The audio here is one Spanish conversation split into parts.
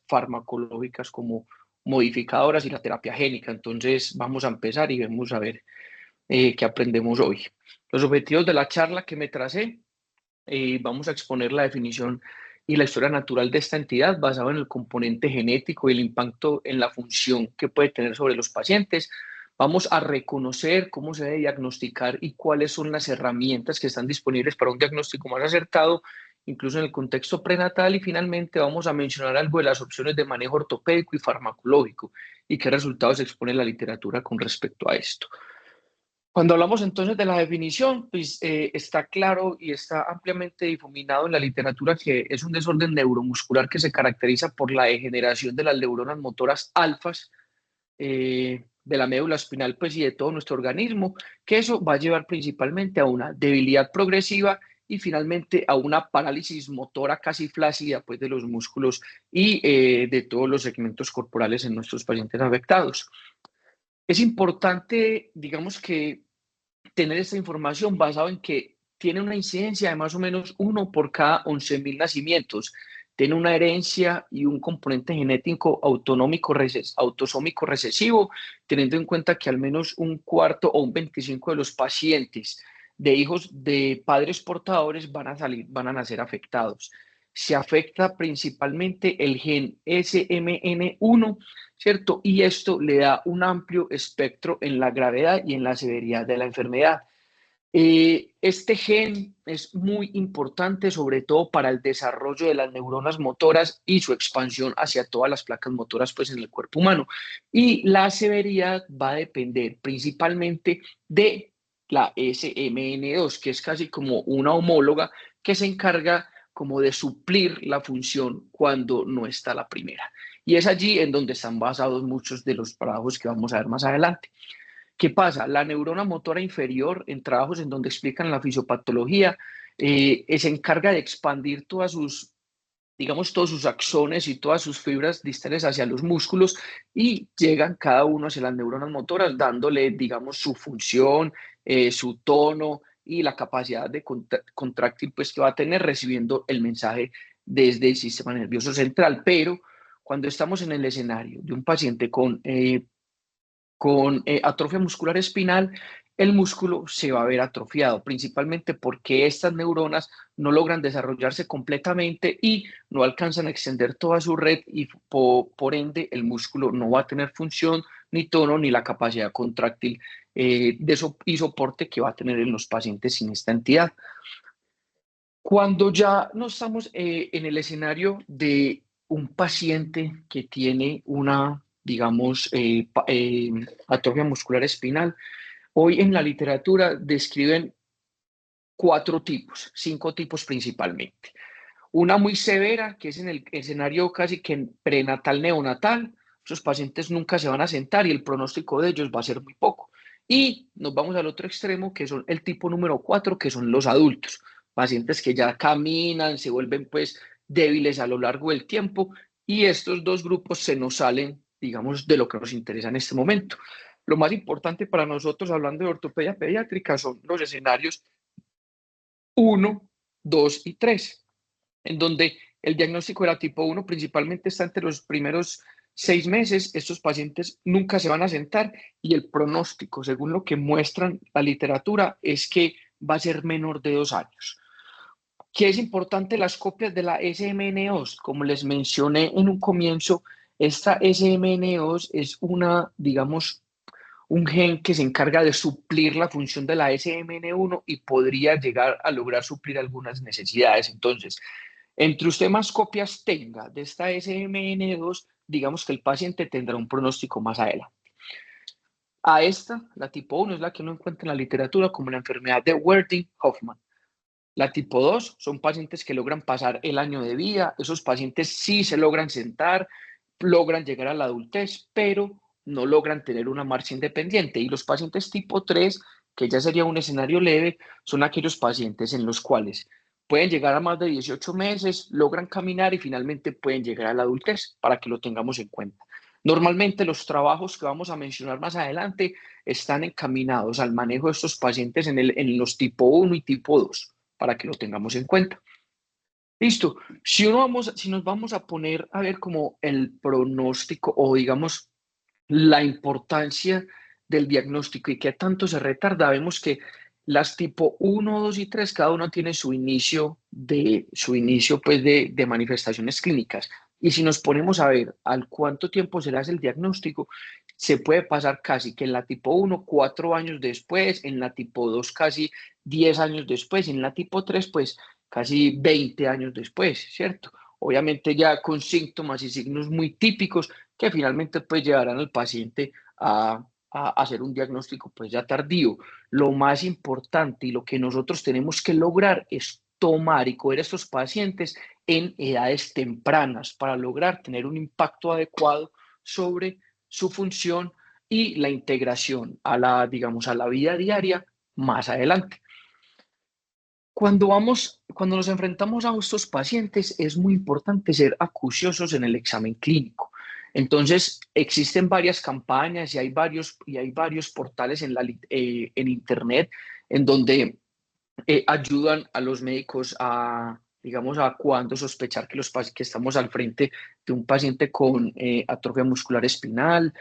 farmacológicas como modificadoras y la terapia génica. Entonces vamos a empezar y vamos a ver qué aprendemos hoy. Los objetivos de la charla que me tracé, vamos a exponer la definición y la historia natural de esta entidad basado en el componente genético y el impacto en la función que puede tener sobre los pacientes. Vamos a reconocer cómo se debe diagnosticar y cuáles son las herramientas que están disponibles para un diagnóstico más acertado, incluso en el contexto prenatal. Y finalmente vamos a mencionar algo de las opciones de manejo ortopédico y farmacológico y qué resultados expone la literatura con respecto a esto. Cuando hablamos entonces de la definición, pues está claro y está ampliamente difuminado en la literatura que es un desorden neuromuscular que se caracteriza por la degeneración de las neuronas motoras alfas de la médula espinal, pues, y de todo nuestro organismo, que eso va a llevar principalmente a una debilidad progresiva y finalmente a una parálisis motora casi flácida, pues, de los músculos y de todos los segmentos corporales en nuestros pacientes afectados. Es importante, digamos, que tener esta información basado en que tiene una incidencia de más o menos uno por cada 11.000 nacimientos. Tiene una herencia y un componente genético autosómico recesivo, teniendo en cuenta que al menos un cuarto o un 25 de los pacientes de hijos de padres portadores van a nacer afectados. Se afecta principalmente el gen SMN1, ¿cierto? Y esto le da un amplio espectro en la gravedad y en la severidad de la enfermedad. Este gen es muy importante, sobre todo para el desarrollo de las neuronas motoras y su expansión hacia todas las placas motoras, pues, en el cuerpo humano. Y la severidad va a depender principalmente de la SMN2, que es casi como una homóloga que se encarga como de suplir la función cuando no está la primera. Y es allí en donde están basados muchos de los trabajos que vamos a ver más adelante. ¿Qué pasa? La neurona motora inferior, en trabajos en donde explican la fisiopatología, se encarga de expandir todas sus, digamos, todos sus axones y todas sus fibras distales hacia los músculos y llegan cada uno hacia las neuronas motoras, dándole, digamos, su función, su tono y la capacidad de contráctil, pues, que va a tener recibiendo el mensaje desde el sistema nervioso central. Pero cuando estamos en el escenario de un paciente con atrofia muscular espinal, el músculo se va a ver atrofiado, principalmente porque estas neuronas no logran desarrollarse completamente y no alcanzan a extender toda su red y por ende el músculo no va a tener función, ni tono, ni la capacidad contráctil y soporte que va a tener en los pacientes sin esta entidad. Cuando ya no estamos en el escenario de un paciente que tiene una, digamos, atrofia muscular espinal, hoy en la literatura describen cinco tipos principalmente. Una muy severa, que es en el escenario casi que prenatal neonatal. Esos pacientes nunca se van a sentar y el pronóstico de ellos va a ser muy poco. Y nos vamos al otro extremo, que son el tipo número 4, que son los adultos, pacientes que ya caminan, se vuelven pues débiles a lo largo del tiempo, y estos dos grupos se nos salen, digamos, de lo que nos interesa en este momento. Lo más importante para nosotros, hablando de ortopedia pediátrica, son los escenarios 1, 2 y 3, en donde el diagnóstico de la tipo 1 principalmente está entre los primeros 6 meses. Estos pacientes nunca se van a sentar y el pronóstico, según lo que muestran la literatura, es que va a ser menor de 2 años. ¿Qué es importante? Las copias de la SMN2, como les mencioné en un comienzo, esta SMN2 es una, digamos, un gen que se encarga de suplir la función de la SMN1 y podría llegar a lograr suplir algunas necesidades. Entonces, entre usted más copias tenga de esta SMN2, digamos que el paciente tendrá un pronóstico más adelante. A esta, la tipo 1, es la que uno encuentra en la literatura como la enfermedad de Werting-Hoffmann. La tipo 2 son pacientes que logran pasar el año de vida. Esos pacientes sí se logran sentar, logran llegar a la adultez, pero no logran tener una marcha independiente. Y los pacientes tipo 3, que ya sería un escenario leve, son aquellos pacientes en los cuales pueden llegar a más de 18 meses, logran caminar y finalmente pueden llegar a la adultez, para que lo tengamos en cuenta. Normalmente los trabajos que vamos a mencionar más adelante están encaminados al manejo de estos pacientes en los tipo 1 y tipo 2, para que lo tengamos en cuenta. Listo. Si nos vamos a poner a ver como el pronóstico o digamos la importancia del diagnóstico y qué tanto se retarda, vemos que las tipo uno 2 y 3 cada uno tiene su inicio pues de manifestaciones clínicas. Y si nos ponemos a ver al cuánto tiempo se le hace el diagnóstico, se puede pasar casi que en la tipo uno 4 años después, en la tipo 2 casi 10 años después, y en la tipo 3 pues casi 20 años después, ¿cierto? Obviamente ya con síntomas y signos muy típicos que finalmente pues llevarán al paciente a hacer un diagnóstico pues ya tardío. Lo más importante y lo que nosotros tenemos que lograr es tomar y coger a estos pacientes en edades tempranas para lograr tener un impacto adecuado sobre su función y la integración a la, digamos, a la vida diaria más adelante. Cuando nos enfrentamos a estos pacientes, es muy importante ser acuciosos en el examen clínico. Entonces, existen varias campañas y hay varios portales en Internet en donde ayudan a los médicos a, digamos, a cuándo sospechar que estamos al frente de un paciente con atrofia muscular espinal.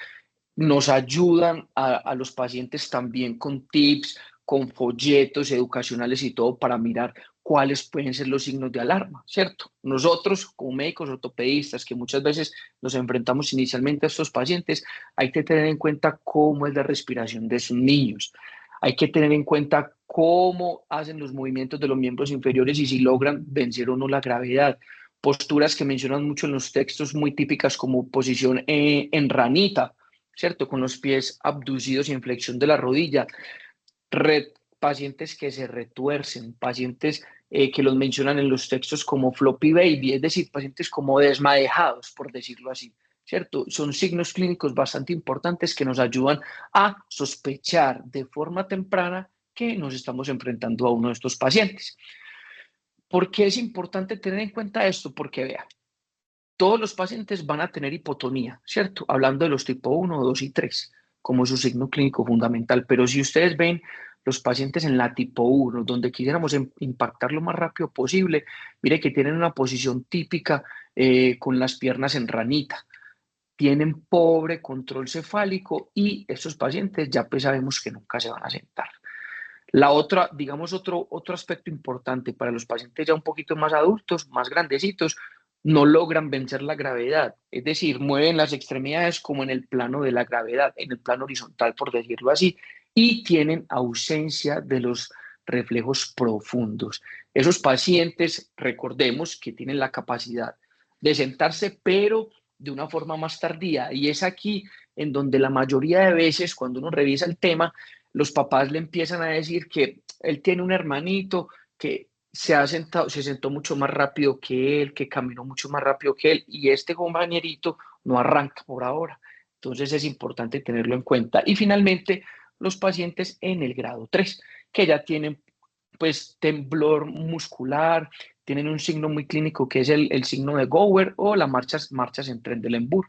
Nos ayudan a los pacientes también con tips, con folletos educacionales y todo para mirar cuáles pueden ser los signos de alarma, ¿cierto? Nosotros, como médicos ortopedistas, que muchas veces nos enfrentamos inicialmente a estos pacientes, hay que tener en cuenta cómo es la respiración de sus niños. Hay que tener en cuenta cómo hacen los movimientos de los miembros inferiores y si logran vencer o no la gravedad. Posturas que mencionan mucho en los textos muy típicas como posición en ranita, ¿cierto? Con los pies abducidos y en flexión de la rodilla, pacientes que se retuercen, pacientes que los mencionan en los textos como floppy baby, es decir, pacientes como desmadejados, por decirlo así, ¿cierto? Son signos clínicos bastante importantes que nos ayudan a sospechar de forma temprana que nos estamos enfrentando a uno de estos pacientes. ¿Por qué es importante tener en cuenta esto? Porque vea, todos los pacientes van a tener hipotonía, ¿cierto? Hablando de los tipo uno, 2 y 3 como su signo clínico fundamental. Pero si ustedes ven los pacientes en la tipo uno, donde quisiéramos impactar lo más rápido posible, mire que tienen una posición típica con las piernas en ranita, tienen pobre control cefálico y estos pacientes ya pues sabemos que nunca se van a sentar. La otra, digamos, otro aspecto importante para los pacientes ya un poquito más adultos, más grandecitos, no logran vencer la gravedad, es decir, mueven las extremidades como en el plano de la gravedad, en el plano horizontal, por decirlo así, y tienen ausencia de los reflejos profundos. Esos pacientes, recordemos que tienen la capacidad de sentarse, pero de una forma más tardía, y es aquí en donde la mayoría de veces, cuando uno revisa el tema, los papás le empiezan a decir que él tiene un hermanito que se sentó mucho más rápido que él, que caminó mucho más rápido que él, y este compañerito no arranca por ahora. Entonces es importante tenerlo en cuenta. Y finalmente, los pacientes en el grado 3 que ya tienen pues temblor muscular, tienen un signo muy clínico que es el signo de Gower o las marchas en Trendelenburg.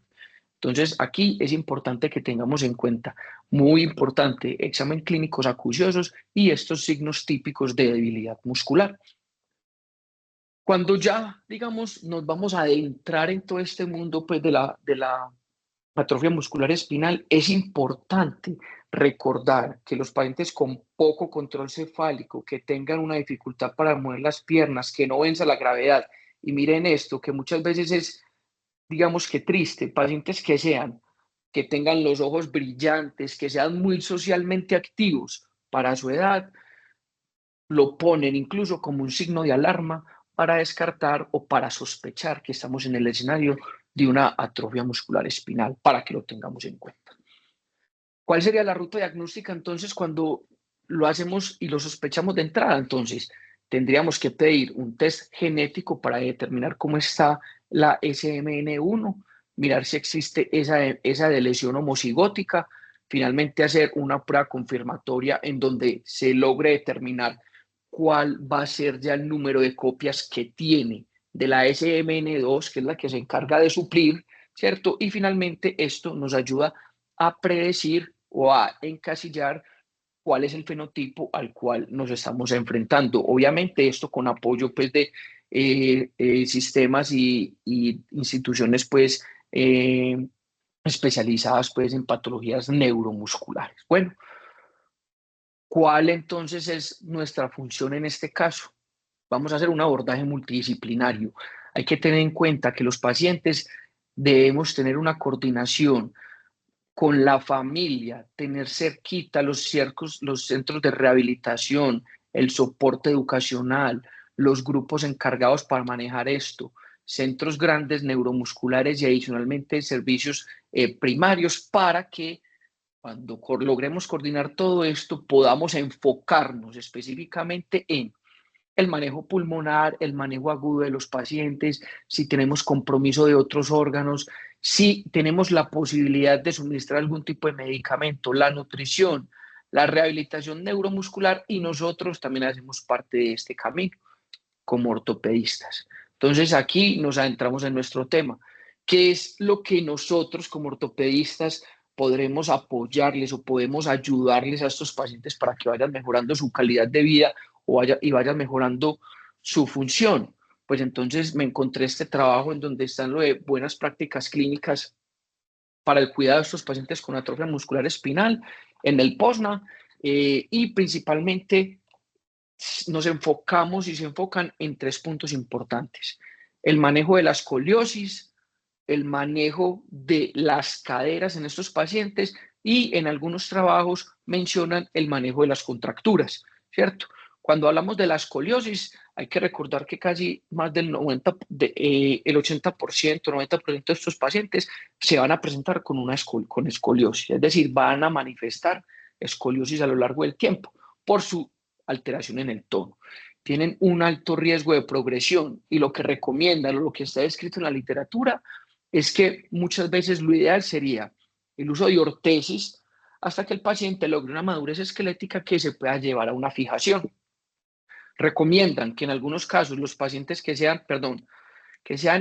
Entonces, aquí es importante que tengamos en cuenta, muy importante, examen clínicos acuciosos y estos signos típicos de debilidad muscular. Cuando ya, digamos, nos vamos a adentrar en todo este mundo pues, de la atrofia muscular espinal, es importante recordar que los pacientes con poco control cefálico, que tengan una dificultad para mover las piernas, que no venza la gravedad, y miren esto, que muchas veces es, digamos que triste, pacientes que tengan los ojos brillantes, que sean muy socialmente activos para su edad, lo ponen incluso como un signo de alarma para descartar o para sospechar que estamos en el escenario de una atrofia muscular espinal, para que lo tengamos en cuenta. ¿Cuál sería la ruta diagnóstica entonces cuando lo hacemos y lo sospechamos de entrada? Entonces, tendríamos que pedir un test genético para determinar cómo está la SMN1, mirar si existe esa de lesión homocigótica, finalmente hacer una prueba confirmatoria en donde se logre determinar cuál va a ser ya el número de copias que tiene de la SMN2, que es la que se encarga de suplir, ¿cierto? Y finalmente esto nos ayuda a predecir o a encasillar cuál es el fenotipo al cual nos estamos enfrentando. Obviamente esto con apoyo pues, sistemas y instituciones pues especializadas pues en patologías neuromusculares. Bueno, ¿cuál entonces es nuestra función en este caso? Vamos a hacer un abordaje multidisciplinario. Hay que tener en cuenta que los pacientes debemos tener una coordinación con la familia, tener cerquita los centros de rehabilitación, el soporte educacional, los grupos encargados para manejar esto, centros grandes neuromusculares y adicionalmente servicios primarios para que cuando logremos coordinar todo esto podamos enfocarnos específicamente en el manejo pulmonar, el manejo agudo de los pacientes, si tenemos compromiso de otros órganos, si tenemos la posibilidad de suministrar algún tipo de medicamento, la nutrición, la rehabilitación neuromuscular y nosotros también hacemos parte de este camino como ortopedistas. Entonces aquí nos adentramos en nuestro tema. ¿Qué es lo que nosotros como ortopedistas podremos apoyarles o podemos ayudarles a estos pacientes para que vayan mejorando su calidad de vida y vayan mejorando su función? Pues entonces me encontré este trabajo en donde están lo de buenas prácticas clínicas para el cuidado de estos pacientes con atrofia muscular espinal en el POSNA y principalmente nos enfocamos y se enfocan en tres puntos importantes: el manejo de la escoliosis, el manejo de las caderas en estos pacientes y en algunos trabajos mencionan el manejo de las contracturas, ¿cierto? Cuando hablamos de la escoliosis, hay que recordar que casi más del 90, el 80%, 90% de estos pacientes se van a presentar con con escoliosis, es decir, van a manifestar escoliosis a lo largo del tiempo por su alteración en el tono. Tienen un alto riesgo de progresión y lo que recomiendan o lo que está descrito en la literatura es que muchas veces lo ideal sería el uso de ortesis hasta que el paciente logre una madurez esquelética que se pueda llevar a una fijación. Recomiendan que en algunos casos los pacientes que sean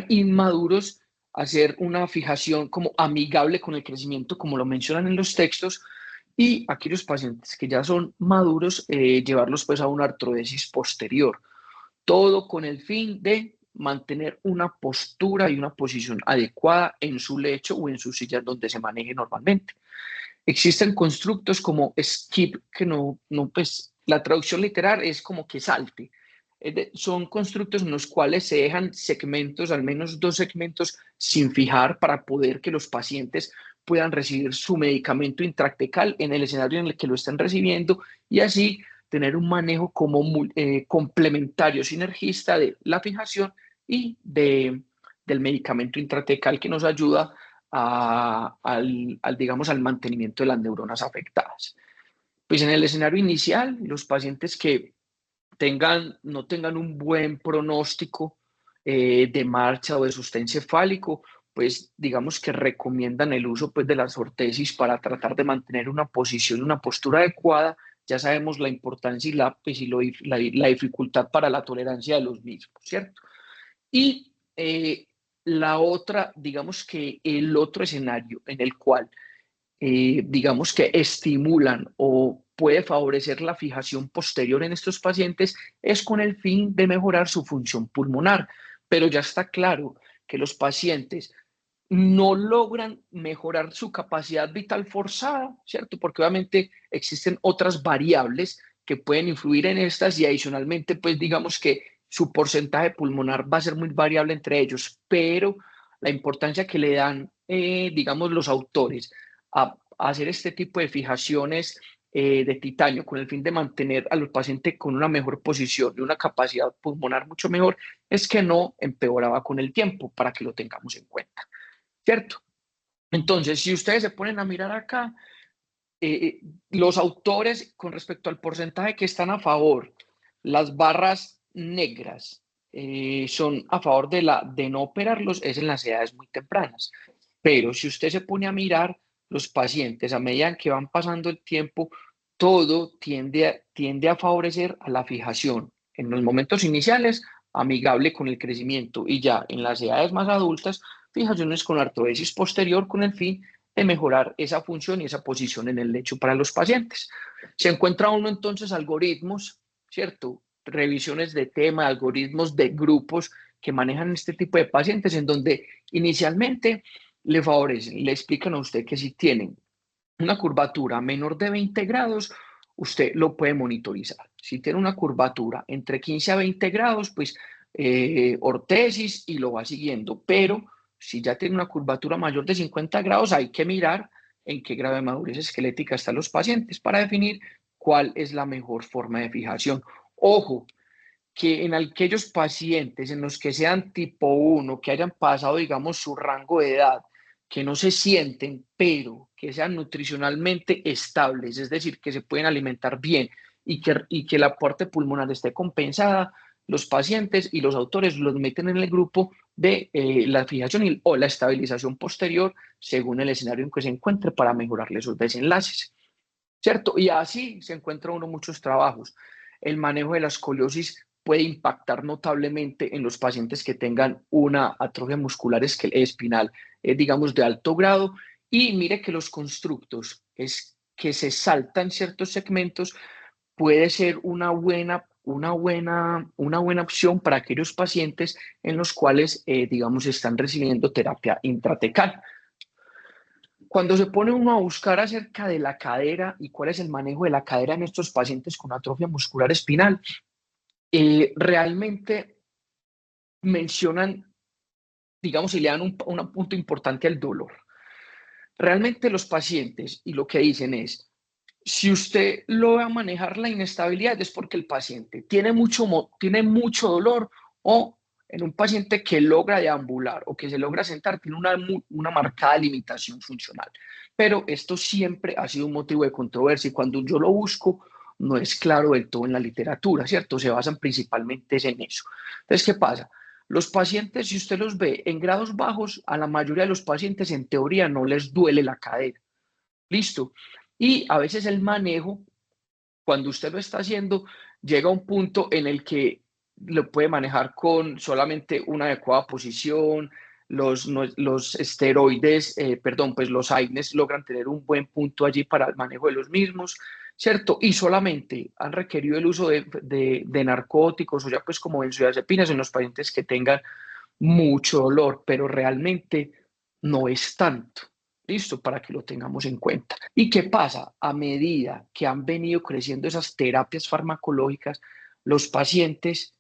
inmaduros, hacer una fijación como amigable con el crecimiento, como lo mencionan en los textos, y aquellos pacientes que ya son maduros, llevarlos pues a una artrodesis posterior. Todo con el fin de mantener una postura y una posición adecuada en su lecho o en sus sillas donde se maneje normalmente. Existen constructos como skip, que pues la traducción literal es como que salte. Son constructos en los cuales se dejan segmentos, al menos dos segmentos, sin fijar para poder que los pacientes puedan recibir su medicamento intratecal en el escenario en el que lo están recibiendo y así tener un manejo como complementario, sinergista de la fijación y del medicamento intratecal que nos ayuda digamos, al mantenimiento de las neuronas afectadas. Pues en el escenario inicial, los pacientes que no tengan un buen pronóstico de marcha o de sostén cefálico, pues digamos que recomiendan el uso pues, de las ortesis para tratar de mantener una posición, una postura adecuada. Ya sabemos la importancia la dificultad para la tolerancia de los mismos, ¿cierto? Y la otra, digamos que el otro escenario en el cual, digamos que estimulan o puede favorecer la fijación posterior en estos pacientes es con el fin de mejorar su función pulmonar. Pero ya está claro que los pacientes no logran mejorar su capacidad vital forzada, ¿cierto? Porque obviamente existen otras variables que pueden influir en estas y adicionalmente, pues digamos que su porcentaje pulmonar va a ser muy variable entre ellos, pero la importancia que le dan, digamos, los autores a hacer este tipo de fijaciones de titanio con el fin de mantener a los pacientes con una mejor posición y una capacidad pulmonar mucho mejor, es que no empeoraba con el tiempo, para que lo tengamos en cuenta, ¿cierto? Entonces, si ustedes se ponen a mirar acá, los autores con respecto al porcentaje que están a favor, las barras negras son a favor de no operarlos, es en las edades muy tempranas. Pero si usted se pone a mirar los pacientes a medida que van pasando el tiempo, todo tiende a favorecer a la fijación. En los momentos iniciales, amigable con el crecimiento y ya en las edades más adultas, fijaciones con artrodesis posterior con el fin de mejorar esa función y esa posición en el lecho para los pacientes. Se encuentra uno entonces algoritmos, ¿cierto? revisiones de tema, algoritmos de grupos que manejan este tipo de pacientes, en donde inicialmente le favorecen, le explican a usted que si tienen una curvatura menor de 20 grados, usted lo puede monitorizar. Si tiene una curvatura entre 15 a 20 grados, pues ortesis y lo va siguiendo. Pero si ya tiene una curvatura mayor de 50 grados, hay que mirar en qué grado de madurez esquelética están los pacientes para definir cuál es la mejor forma de fijación. Ojo, que en aquellos pacientes en los que sean tipo 1, que hayan pasado, digamos, su rango de edad, que no se sienten, pero que sean nutricionalmente estables, es decir, que se pueden alimentar bien y que la parte pulmonar esté compensada, los pacientes y los autores los meten en el grupo de la fijación o la estabilización posterior según el escenario en que se encuentre para mejorarle esos desenlaces, ¿cierto? Y así se encuentra uno muchos trabajos. El manejo de la escoliosis puede impactar notablemente en los pacientes que tengan una atrofia muscular espinal, digamos, de alto grado. Y mire que los constructos es que se saltan ciertos segmentos puede ser una buena opción para aquellos pacientes en los cuales, digamos, están recibiendo terapia intratecal. Cuando se pone uno a buscar acerca de la cadera y cuál es el manejo de la cadera en estos pacientes con atrofia muscular espinal, realmente mencionan, digamos, y le dan un punto importante al dolor. Realmente los pacientes y lo que dicen es, si usted lo va a manejar la inestabilidad es porque el paciente tiene mucho dolor o en un paciente que logra deambular o que se logra sentar tiene una marcada limitación funcional. Pero esto siempre ha sido un motivo de controversia y cuando yo lo busco no es claro del todo en la literatura, ¿cierto? Se basan principalmente en eso. Entonces, ¿qué pasa? Los pacientes, si usted los ve en grados bajos, a la mayoría de los pacientes en teoría no les duele la cadera. Listo. Y a veces el manejo, cuando usted lo está haciendo, llega a un punto en el que lo puede manejar con solamente una adecuada posición. Los esteroides, perdón, pues los AINES logran tener un buen punto allí para el manejo de los mismos, ¿cierto? Y solamente han requerido el uso de narcóticos o ya pues como benzodiazepinas en los pacientes que tengan mucho dolor, pero realmente no es tanto. Listo, para que lo tengamos en cuenta. ¿Y qué pasa? A medida que han venido creciendo esas terapias farmacológicas, los pacientes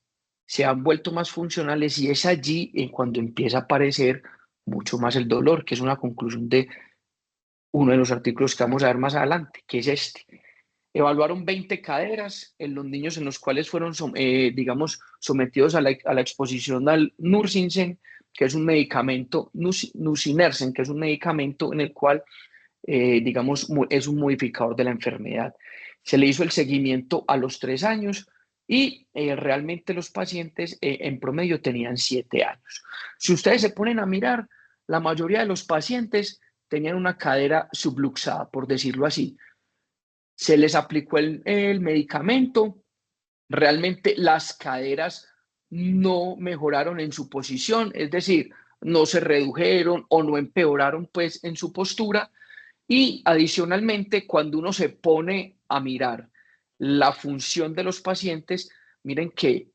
se han vuelto más funcionales y es allí en cuando empieza a aparecer mucho más el dolor, que es una conclusión de uno de los artículos que vamos a ver más adelante, que es este. Evaluaron 20 caderas en los niños en los cuales fueron, digamos, sometidos a la exposición al Nusinersen, que es un medicamento, Nusinersen, que es un medicamento en el cual, digamos, es un modificador de la enfermedad. Se le hizo el seguimiento a los 3 años y realmente los pacientes en promedio tenían 7 años. Si ustedes se ponen a mirar, la mayoría de los pacientes tenían una cadera subluxada, por decirlo así. Se les aplicó el medicamento, realmente las caderas no mejoraron en su posición, es decir, no se redujeron o no empeoraron pues en su postura y adicionalmente cuando uno se pone a mirar la función de los pacientes, miren que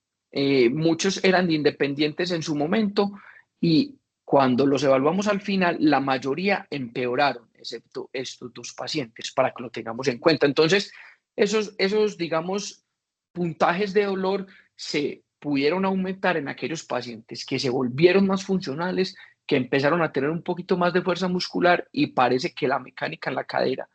muchos eran independientes en su momento y cuando los evaluamos al final, la mayoría empeoraron, excepto estos 2 pacientes, para que lo tengamos en cuenta. Entonces, esos digamos, puntajes de dolor se pudieron aumentar en aquellos pacientes que se volvieron más funcionales, que empezaron a tener un poquito más de fuerza muscular y parece que la mecánica en la cadera,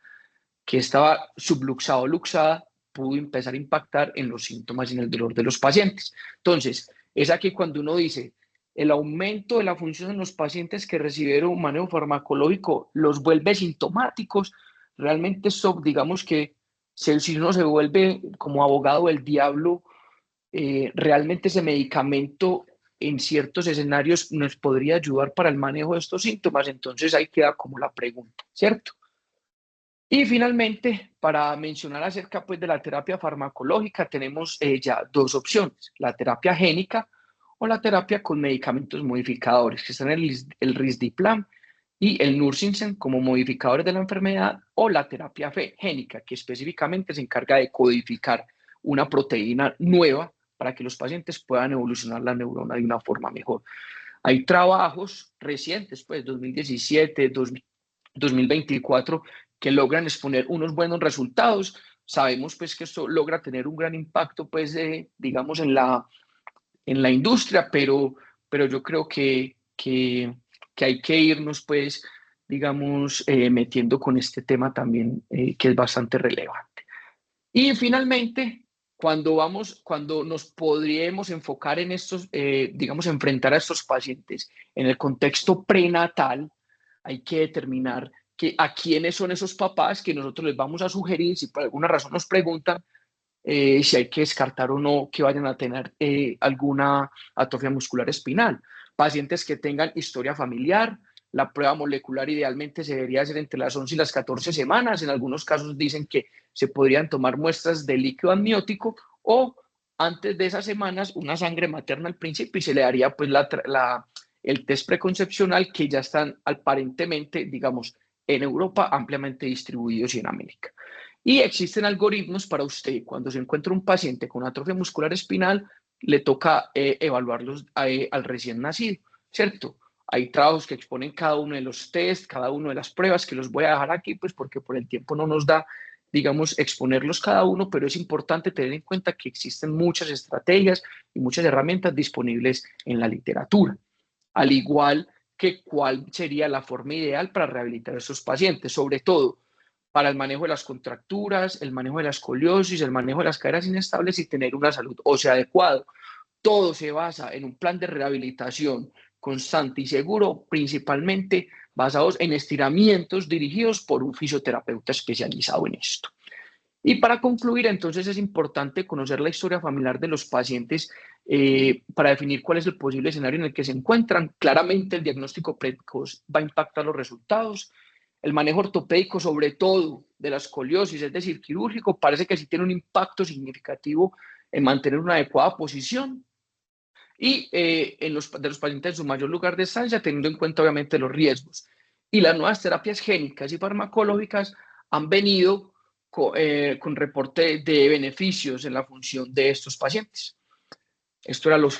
que estaba subluxada o luxada, pudo empezar a impactar en los síntomas y en el dolor de los pacientes. Entonces, es aquí cuando uno dice, el aumento de la función en los pacientes que recibieron un manejo farmacológico los vuelve sintomáticos. Realmente esto, digamos que si uno se vuelve como abogado del diablo, realmente ese medicamento en ciertos escenarios nos podría ayudar para el manejo de estos síntomas. Entonces ahí queda como la pregunta, ¿cierto? Y finalmente, para mencionar acerca pues, de la terapia farmacológica, tenemos ya 2 opciones, la terapia génica o la terapia con medicamentos modificadores, que están el Risdiplam y el Nusinersen como modificadores de la enfermedad, o la terapia génica, que específicamente se encarga de codificar una proteína nueva para que los pacientes puedan evolucionar la neurona de una forma mejor. Hay trabajos recientes, pues 2017, 2024, que logran exponer unos buenos resultados. Sabemos pues que esto logra tener un gran impacto, pues, digamos, en la industria, pero yo creo que hay que irnos, pues, digamos, metiendo con este tema también, que es bastante relevante. Y finalmente, cuando nos podríamos enfocar en estos, digamos, enfrentar a estos pacientes en el contexto prenatal, hay que determinar a quiénes son esos papás que nosotros les vamos a sugerir, si por alguna razón nos preguntan, si hay que descartar o no que vayan a tener alguna atrofia muscular espinal. Pacientes que tengan historia familiar, la prueba molecular idealmente se debería hacer entre las 11 y las 14 semanas. En algunos casos dicen que se podrían tomar muestras de líquido amniótico o antes de esas semanas una sangre materna al principio y se le daría pues el test preconcepcional que ya están aparentemente, digamos, en Europa ampliamente distribuidos y en América. Y existen algoritmos para usted, cuando se encuentra un paciente con atrofia muscular espinal, le toca evaluarlos al recién nacido, ¿cierto? Hay trabajos que exponen cada uno de los test, cada una de las pruebas, que los voy a dejar aquí, pues porque por el tiempo no nos da, digamos, exponerlos cada uno, pero es importante tener en cuenta que existen muchas estrategias y muchas herramientas disponibles en la literatura, al igual que cuál sería la forma ideal para rehabilitar a esos pacientes, sobre todo para el manejo de las contracturas, el manejo de la escoliosis, el manejo de las caderas inestables y tener una salud ósea adecuada. Todo se basa en un plan de rehabilitación constante y seguro, principalmente basados en estiramientos dirigidos por un fisioterapeuta especializado en esto. Y para concluir, entonces es importante conocer la historia familiar de los pacientes para definir cuál es el posible escenario en el que se encuentran. Claramente el diagnóstico precoz va a impactar los resultados. El manejo ortopédico, sobre todo de la escoliosis, es decir, quirúrgico, parece que sí tiene un impacto significativo en mantener una adecuada posición. Y de los pacientes en su mayor lugar de estancia, teniendo en cuenta obviamente los riesgos. Y las nuevas terapias génicas y farmacológicas han venido con reporte de beneficios en la función de estos pacientes. Esto era lo que